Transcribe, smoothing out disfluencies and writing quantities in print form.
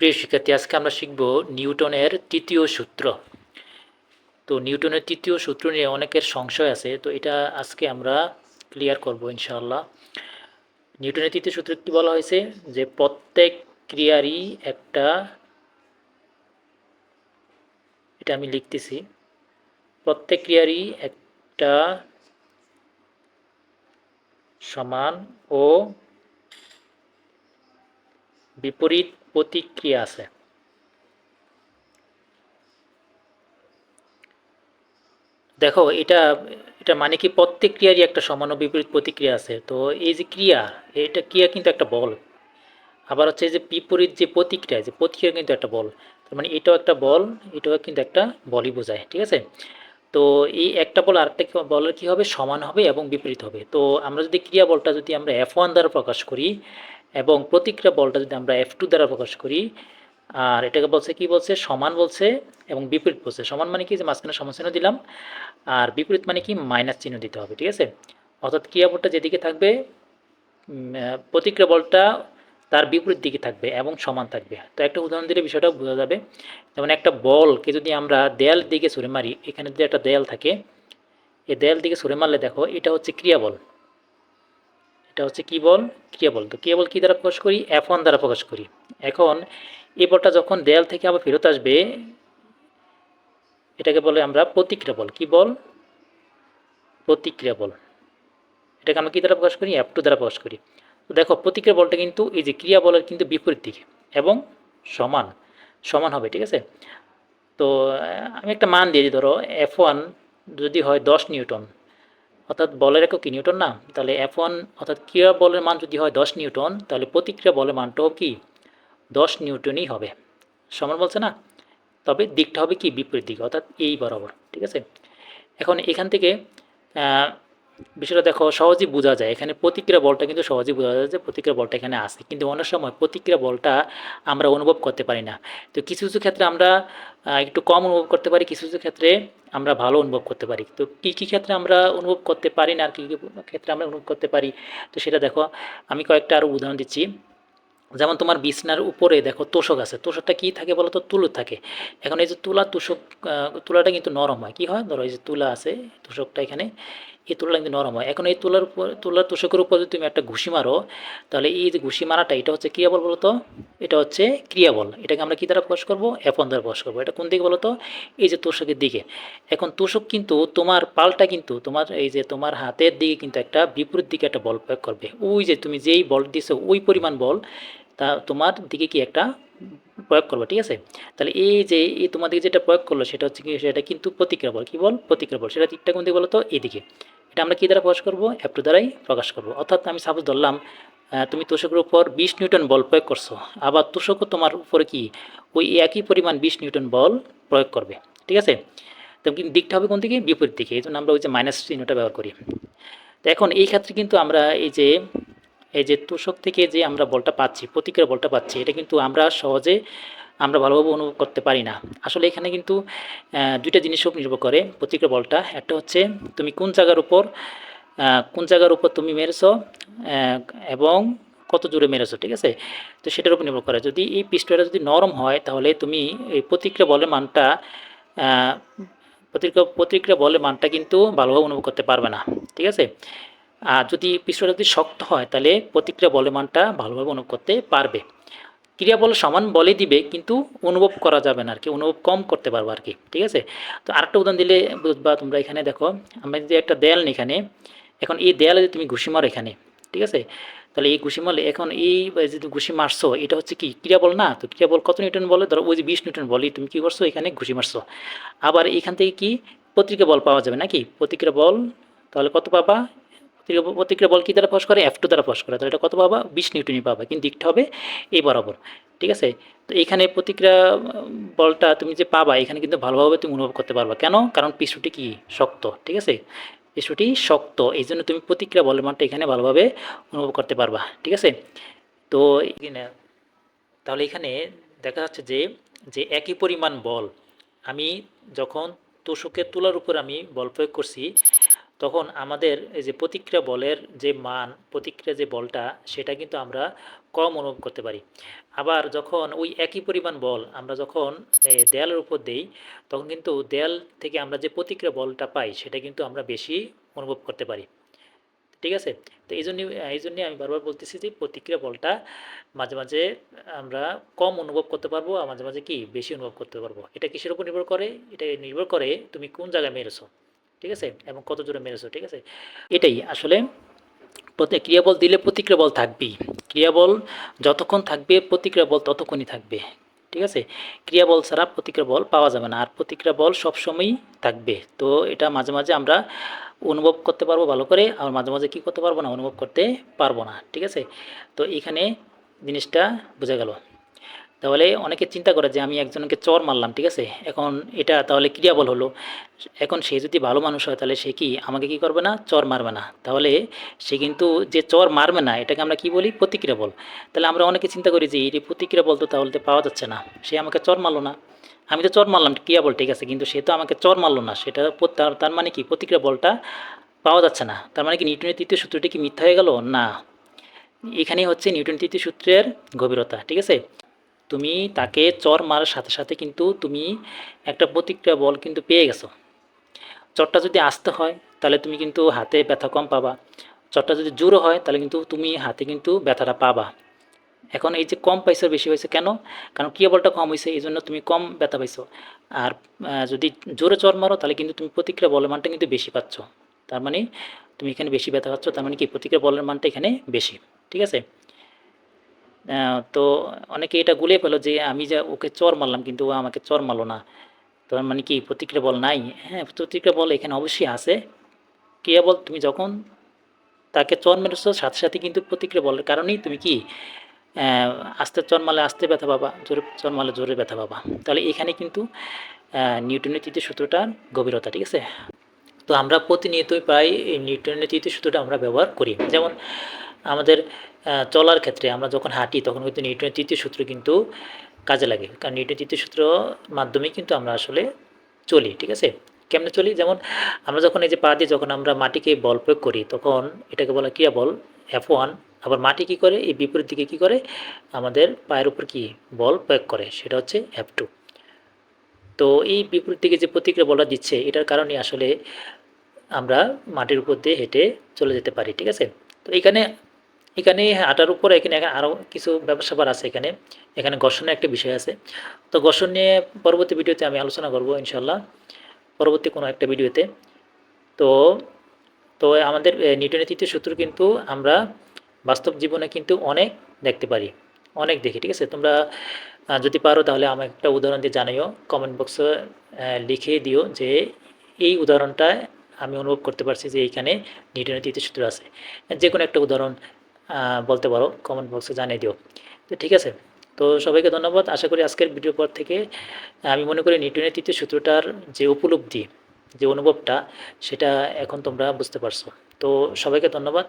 প্রিয় শিক্ষার্থী, আজকে আমরা শিখব নিউটনের তৃতীয় সূত্র। তো নিউটনের তৃতীয় সূত্র নিয়ে অনেকের সংশয় আছে, তো এটা আজকে আমরা ক্লিয়ার করব ইনশাআল্লাহ। নিউটনের তৃতীয় সূত্রে কি বলা হয়েছে, যে প্রত্যেক ক্রিয়ারই একটা, এটা আমি লিখতেছি, প্রত্যেক ক্রিয়ারই একটা সমান ও বিপরীত প্রতিক্রিয়া আছে। দেখো, এটা এটা মানে কি, প্রত্যেক ক্রিয়ারই একটা সমান ও বিপরীত প্রতিক্রিয়া আছে। তো এই যে ক্রিয়া, এটা ক্রিয়া কিন্তু একটা বল। আবার হচ্ছে যে বিপরীত যে প্রতিক্রিয়া কিন্তু একটা বল। তার মানে এটাও একটা বল, এটাও কিন্তু একটা বলই বোঝায়, ঠিক আছে। তো এই একটা বল আরেকটা বলের কী হবে, সমান হবে এবং বিপরীত হবে। তো আমরা যদি ক্রিয়া বলটা যদি আমরা F1 দ্বারা প্রকাশ করি এবং প্রতিক্রিয়া বলটা যদি আমরা F2 দ্বারা প্রকাশ করি, আর এটাকে বলছে কি, বলছে সমান বলছে এবং বিপরীত বলছে। সমান মানে কি, যে মাঝখানে সমান চিহ্ন দিলাম, আর বিপরীত মানে কি, মাইনাস চিহ্ন দিতে হবে, ঠিক আছে। অর্থাৎ ক্রিয়া বলটা যেদিকে থাকবে, প্রতিক্রিয়া বলটা তার বিপরীত দিকে থাকবে এবং সমান থাকবে। তো একটা উদাহরণ দিলে বিষয়টা বোঝা যাবে। যেমন একটা বলকে যদি আমরা দেয়াল দিকে ছুঁড়ে মারি, এখানে যদি একটা দেয়াল থাকে, এই দেয়াল দিকে ছুঁড়ে মারলে দেখো, এটা হচ্ছে ক্রিয়া বল, এটা হচ্ছে কি বল, ক্রিয়া বল। তো ক্রিয়া বল কী দ্বারা প্রকাশ করি, F1 দ্বারা প্রকাশ করি। এখন এই বলটা যখন দেয়াল থেকে আবার ফেরত আসবে, এটাকে বলে আমরা প্রতিক্রিয়া বল। কি বল, প্রতিক্রিয়া বল। এটাকে আমরা কী দ্বারা প্রকাশ করি, F2 দ্বারা প্রকাশ করি। তো দেখো, প্রতিক্রিয়া বলটা কিন্তু এই যে ক্রিয়া বলের কিন্তু বিপরীত দিকে এবং সমান সমান হবে, ঠিক আছে। তো আমি একটা মান দিয়ে দিই, ধরো F1 যদি হয় 10 নিউটন, অর্থাৎ বলের একক কি, নিউটন না? তাহলে F1 অর্থাৎ ক্রিয়া বলের মান যদি হয় 10 নিউটন, তাহলে প্রতিক্রিয়া বলের মানটাও কি 10 নিউটনই হবে। সমান বলছে না, তবে দিকটা হবে কি, বিপরীত দিকে, অর্থাৎ এই বরাবর, ঠিক আছে। এখন এখান থেকে বিষয়টা দেখো, সহজেই বোঝা যায়। এখানে প্রতিক্রিয়া বলটা কিন্তু সহজেই বোঝা যায় যে প্রতিক্রিয়া বলটা এখানে আছে, কিন্তু অনেক সময় প্রতিক্রিয়া বলটা আমরা অনুভব করতে পারি না। তো কিছু কিছু ক্ষেত্রে আমরা একটু কম অনুভব করতে পারি, কিছু কিছু ক্ষেত্রে আমরা ভালো অনুভব করতে পারি। তো কী কী ক্ষেত্রে আমরা অনুভব করতে পারি না আর কী কী ক্ষেত্রে আমরা অনুভব করতে পারি, তো সেটা দেখো। আমি কয়েকটা আরও উদাহরণ দিচ্ছি। যেমন তোমার বিছনার উপরে দেখো তোষক আছে, তোষকটা কী থাকে বলো তো, তুলো থাকে। এখন এই যে তুলা তোষক, তুলাটা কিন্তু নরম হয়। কী হয়, ধরো এই যে তুলা আছে, তোষকটা এখানে, এই তুলাটা কিন্তু নরম হয়। এখন এই তুলার উপর, তুলার তোষকের উপর যদি তুমি একটা ঘুষি মারো, তাহলে এই যে ঘুষি মারাটা, এটা হচ্ছে ক্রিয়াবল বলো তো, এটা হচ্ছে ক্রিয়াবল। এটাকে আমরা কী দ্বারা প্রকাশ করবো, F1 দ্বারা প্রকাশ করবো। এটা কোন দিকে বলো তো, এই যে তোষকের দিকে। এখন তোষক কিন্তু তোমার পাল্টা কিন্তু তোমার এই যে তোমার হাতের দিকে কিন্তু একটা বিপরীত দিকে একটা বল প্রয়োগ করবে। ওই যে তুমি যেই বল দিছো ওই পরিমাণ বল তা তোমার দিকে কি একটা প্রয়োগ করবো, ঠিক আছে। তাহলে এই যে এই তোমার দিকে যেটা প্রয়োগ করলো, সেটা হচ্ছে কি, সেটা কিন্তু প্রতিক্রিয়া বল। কী বল, প্রতিক্রিয়া বল। সেটা দিকটা কোন দিকে বলো তো, এদিকে। এটা আমরা কী দ্বারা প্রকাশ করবো, F2 দ্বারাই প্রকাশ করবো। অর্থাৎ আমি সাপোজ ধরলাম, তুমি তোষকের উপর 20 নিউটন বল প্রয়োগ করছো, আবার তোষকও তোমার উপরে কি ওই একই পরিমাণ 20 নিউটন বল প্রয়োগ করবে, ঠিক আছে। তো কিন্তু দিকটা হবে কোন দিকে, বিপরীত দিকে। এই জন্য আমরা ওই যে মাইনাস চিহ্নটা ব্যবহার করি। তো এখন এই ক্ষেত্রে কিন্তু আমরা এই যে তোষক থেকে যে আমরা বলটা পাচ্ছি, প্রতিক্রিয়া বলটা পাচ্ছি, এটা কিন্তু আমরা সহজে আমরা ভালোভাবে অনুভব করতে পারি না। আসলে এখানে কিন্তু দুইটা জিনিসের উপর নির্ভর করে প্রতিক্রিয়া বলটা। একটা হচ্ছে তুমি কোন জায়গার উপর তুমি মেরেছো, এবং কত জোরে মেরেছো, ঠিক আছে। তো সেটার উপর নির্ভর করে। যদি এই পিস্টনটা যদি নরম হয়, তাহলে তুমি এই প্রতিক্রিয়া বলের মানটা প্রতিক্রিয়া বলের মানটা কিন্তু ভালোভাবে অনুভব করতে পারবে না, ঠিক আছে। আর যদি পিস্টনটা যদি শক্ত হয়, তাহলে প্রতিক্রিয়া বলের মানটা ভালোভাবে অনুভব করতে পারবে। ক্রিয়া বল সমান বলই দিবে, কিন্তু অনুভব করা যাবে না আর কি, অনুভব কম করতে পারবো আর কি, ঠিক আছে। তো আরেকটা উদাহরণ দিলে বুঝবা তোমরা। এখানে দেখো, আমরা যে একটা দেয়াল নিই এখানে, এখন এই দেয়ালে যদি তুমি ঘুষি মারো এখানে, ঠিক আছে, তাহলে এই ঘুষি মারলে, এখন এই যে ঘুষি মারছো, এটা হচ্ছে কি, ক্রিয়া বল না? তো ক্রিয়া বল কত নিউটন বলে, ধরো ওই যে 20 নিউটন বলই তুমি কী করছো, এখানে ঘুষি মারছো। আবার এখান থেকে কি প্রতিক্রিয়া বল পাওয়া যাবে নাকি, প্রতিক্রিয়া বল, তাহলে কত পাবা, প্রতিক্রিয়া বল কী দ্বারা প্রকাশ করে, F2 দ্বারা প্রকাশ করে। তাহলে এটা কত পাবা, 20 নিউটনই পাবা, কিন্তু দিকটা হবে এই বরাবর, ঠিক আছে। তো এখানে প্রতিক্রিয়া বলটা তুমি যে পাবা, এখানে কিন্তু ভালোভাবে তুমি অনুভব করতে পারবা। কেন, কারণ পিছুটি কি শক্ত, ঠিক আছে, পিছুটি শক্ত, এই জন্য তুমি প্রতিক্রিয়া বলের মানটা এখানে ভালোভাবে অনুভব করতে পারবা, ঠিক আছে। তো এখানে, তাহলে এখানে দেখা যাচ্ছে যে যে একই পরিমাণ বল আমি যখন তোষকের তুলার উপর আমি বল প্রয়োগ করছি, তখন আমাদের এই যে প্রতিক্রিয়া বলের যে মান, প্রতিক্রিয়া যে বলটা, সেটা কিন্তু আমরা কম অনুভব করতে পারি। আবার যখন ওই একই পরিমাণ বল আমরা যখন দেয়ালের উপর দেই, তখন কিন্তু দেয়াল থেকে আমরা যে প্রতিক্রিয়া বলটা পাই সেটা কিন্তু আমরা বেশি অনুভব করতে পারি। ঠিক আছে? তো এই জন্যই আমি বারবার বলতেছি যে প্রতিক্রিয়া বলটা মাঝে মাঝে আমরা কম অনুভব করতে পারবো, আর মাঝে মাঝে কি বেশি অনুভব করতে পারবো। এটা কিসের উপর নির্ভর করে? এটা নির্ভর করে তুমি কোন জায়গায় মেরেছো, ঠিক আছে, এবং কত জোরে মেরেছো, ঠিক আছে। এটাই আসলে ক্রিয়া বল দিলে প্রতিক্রিয়া বল থাকবেই। ক্রিয়া বল যতক্ষণ থাকবে প্রতিক্রিয়া বল ততক্ষণই থাকবে, ঠিক আছে। ক্রিয়া বল ছাড়া প্রতিক্রিয়া বল পাওয়া যাবে না, আর প্রতিক্রিয়া বল সবসময়ই থাকবে। তো এটা মাঝে মাঝে আমরা অনুভব করতে পারবো ভালো করে, আর মাঝে মাঝে কী করতে পারবো না, অনুভব করতে পারবো না, ঠিক আছে। তো এখানে জিনিসটা বোঝা গেল। তাহলে অনেকে চিন্তা করে যে আমি একজনকে চর মারলাম, ঠিক আছে, এখন এটা তাহলে ক্রিয়াবল হলো। এখন সে যদি ভালো মানুষ হয় তাহলে সে কি আমাকে কি করবে না, চর মারবে না। তাহলে সে কিন্তু যে চর মারবে না এটাকে আমরা কি বলি, প্রতিক্রিয়া বল। তাহলে আমরা অনেকে চিন্তা করি যে এই প্রতিক্রিয়া বল তো তাহলে তো পাওয়া যাচ্ছে না, সে আমাকে চর মারলো না, আমি তো চর মারলাম ক্রিয়া বল, ঠিক আছে, কিন্তু সে তো আমাকে চর মারলো না, সেটা তার মানে কি প্রতিক্রিয়া বলটা পাওয়া যাচ্ছে না। তার মানে কি নিউটনের তৃতীয় সূত্রটি কি মিথ্যা হয়ে গেল? না, এখানেই হচ্ছে নিউটন তৃতীয় সূত্রের গভীরতা, ঠিক আছে। তুমি তাকে চর মারার সাথে সাথে কিন্তু তুমি একটা প্রতিক্রিয়া বল কিন্তু পেয়ে গেছো। চরটা যদি আস্তে হয় তাহলে তুমি কিন্তু হাতে ব্যথা কম পাবা, চরটা যদি জোরও হয় তাহলে কিন্তু তুমি হাতে কিন্তু ব্যথাটা পাবা। এখন এই যে কম পাইছো বেশি হয়েছে কেন? কারণ ক্রিয়া বলটা কম হয়েছে এই জন্য তুমি কম ব্যথা পাইছো। আর যদি জোরে চর মারো তাহলে কিন্তু তুমি প্রতিক্রিয়া বলের মানটা কিন্তু বেশি পাচ্ছ। তার মানে তুমি এখানে বেশি ব্যথা পাচ্ছ, তার মানে কি প্রতিক্রিয়া বলের মানটা এখানে বেশি, ঠিক আছে। তো অনেকে এটা গুলিয়ে ফেলো যে আমি যে ওকে চর মারলাম কিন্তু ও আমাকে চর মারলো না, তার মানে কি প্রতিক্রিয়া বল নাই? হ্যাঁ, প্রতিক্রিয়া বল এখানে অবশ্যই আছে। ক্রিয়া বল তুমি যখন তাকে চর মেরেছো সাথে সাথে কিন্তু প্রতিক্রিয়া বলের কারণেই তুমি কি আস্তে চর মারলে আস্তে ব্যথা পাবা, জোরে চর মারলে জোরে ব্যথা পাবা। তাহলে এখানে কিন্তু নিউটনের তৃতীয় সূত্রটার গভীরতা, ঠিক আছে। তো আমরা প্রতিনিয়তই প্রায় এই নিউটনের তৃতীয় সূত্রটা আমরা ব্যবহার করি। যেমন আমাদের চলার ক্ষেত্রে আমরা যখন হাঁটি তখন কিন্তু নিউটনের তৃতীয় সূত্র কিন্তু কাজে লাগে, কারণ নিউটনের তৃতীয় সূত্র মাধ্যমেই কিন্তু আমরা আসলে চলি, ঠিক আছে। কেমনে চলি? যেমন আমরা যখন এই যে পা দিয়ে যখন আমরা মাটিকে বল প্রয়োগ করি তখন এটাকে বলা ক্রিয়া বল F1। আবার মাটি কি করে, এই বিপরীত দিকে কি করে, আমাদের পায়ের উপর কি বল প্রয়োগ করে, সেটা হচ্ছে F2। তো এই বিপরীত দিকে যে প্রতিক্রিয়া বলটা দিচ্ছে এটার কারণে আসলে আমরা মাটির উপর দিয়ে হেঁটে চলে যেতে পারি, ঠিক আছে। তো এখানে এখানে হাঁটার উপর এখানে আরও কিছু ব্যাপার আছে। এখানে এখানে ঘর্ষণের একটা বিষয় আছে। তো ঘর্ষণ নিয়ে পরবর্তী ভিডিওতে আমি আলোচনা করব ইনশাল্লাহ, পরবর্তী কোনো একটা ভিডিওতে। তো তো আমাদের নিউটনের তৃতীয় সূত্র কিন্তু আমরা বাস্তব জীবনে কিন্তু অনেক দেখতে পারি, অনেক দেখি, ঠিক আছে। তোমরা যদি পারো তাহলে আমার একটা উদাহরণ দিয়ে জানাইও, কমেন্ট বক্সে লিখে দিও যে এই উদাহরণটা আমি অনুভব করতে পারছি যে এইখানে নিউটনের তৃতীয় সূত্র আছে। যে কোনো একটা উদাহরণ বলতে পারো, কমেন্ট বক্সে জানিয়ে দিও। তো ঠিক আছে, তো সবাইকে ধন্যবাদ। আশা করি আজকের ভিডিওর পর থেকে আমি মনে করি নিউটনের তৃতীয় সূত্রটার যে উপলব্ধি, যে অনুভবটা, সেটা এখন তোমরা বুঝতে পারছো। তো সবাইকে ধন্যবাদ।